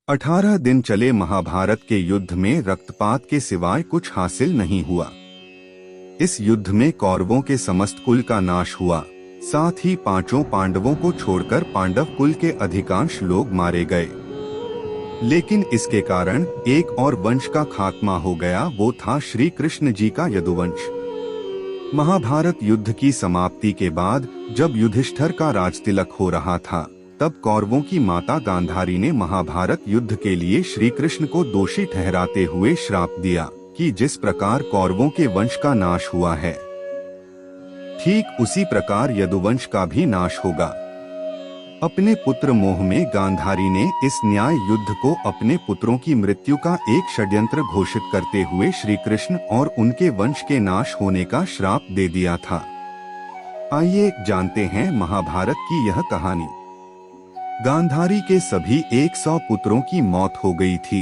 18 दिन चले महाभारत के युद्ध में रक्तपात के सिवाय कुछ हासिल नहीं हुआ। इस युद्ध में कौरवों के समस्त कुल का नाश हुआ, साथ ही पांचों पांडवों को छोड़कर पांडव कुल के अधिकांश लोग मारे गए। लेकिन इसके कारण एक और वंश का खात्मा हो गया, वो था श्री कृष्ण जी का यदुवंश। महाभारत युद्ध की समाप्ति के बाद जब युधिष्ठिर का राजतिलक हो रहा था, तब कौरवों की माता गांधारी ने महाभारत युद्ध के लिए श्री कृष्ण को दोषी ठहराते हुए श्राप दिया कि जिस प्रकार कौरवों के वंश का नाश हुआ है, ठीक उसी प्रकार यदुवंश का भी नाश होगा। अपने पुत्र मोह में गांधारी ने इस न्याय युद्ध को अपने पुत्रों की मृत्यु का एक षड्यंत्र घोषित करते हुए श्री कृष्ण और उनके वंश के नाश होने का श्राप दे दिया था। आइए जानते हैं महाभारत की यह कहानी। गांधारी के सभी 100 पुत्रों की मौत हो गई थी।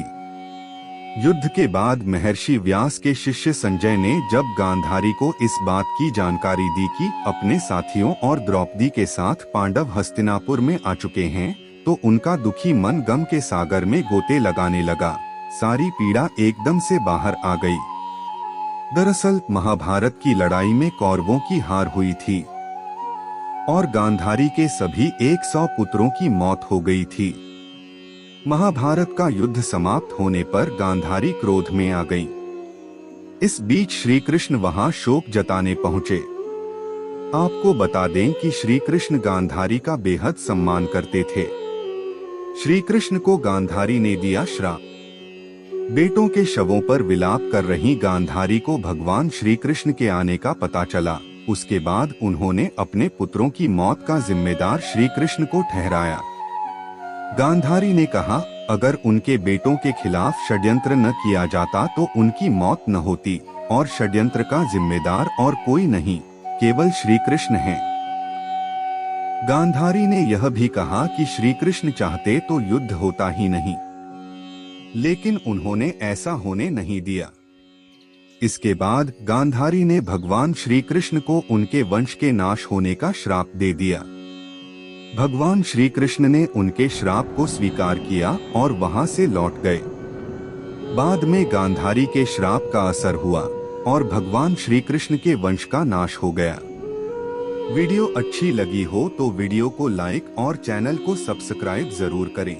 युद्ध के बाद महर्षि व्यास के शिष्य संजय ने जब गांधारी को इस बात की जानकारी दी कि अपने साथियों और द्रौपदी के साथ पांडव हस्तिनापुर में आ चुके हैं, तो उनका दुखी मन गम के सागर में गोते लगाने लगा। सारी पीड़ा एकदम से बाहर आ गई। दरअसल महाभारत की लड़ाई में कौरवों की हार हुई थी और गांधारी के सभी 100 पुत्रों की मौत हो गई थी। महाभारत का युद्ध समाप्त होने पर गांधारी क्रोध में आ गई। इस बीच श्री कृष्ण वहां शोक जताने पहुंचे। आपको बता दें कि श्री कृष्ण गांधारी का बेहद सम्मान करते थे। श्री कृष्ण को गांधारी ने दिया श्राप। बेटों के शवों पर विलाप कर रही गांधारी को भगवान श्री कृष्ण के आने का पता चला। उसके बाद उन्होंने अपने पुत्रों की मौत का जिम्मेदार श्री कृष्ण को ठहराया। गांधारी ने कहा, अगर उनके बेटों के खिलाफ षड्यंत्र न किया जाता तो उनकी मौत न होती, और षड्यंत्र का जिम्मेदार और कोई नहीं, केवल श्री कृष्ण हैं। गांधारी ने यह भी कहा कि श्री कृष्ण चाहते तो युद्ध होता ही नहीं, लेकिन उन्होंने ऐसा होने नहीं दिया। इसके बाद गांधारी ने भगवान श्री कृष्ण को उनके वंश के नाश होने का श्राप दे दिया। भगवान श्री कृष्ण ने उनके श्राप को स्वीकार किया और वहां से लौट गए। बाद में गांधारी के श्राप का असर हुआ और भगवान श्री कृष्ण के वंश का नाश हो गया। वीडियो अच्छी लगी हो तो वीडियो को लाइक और चैनल को सब्सक्राइब जरूर करें।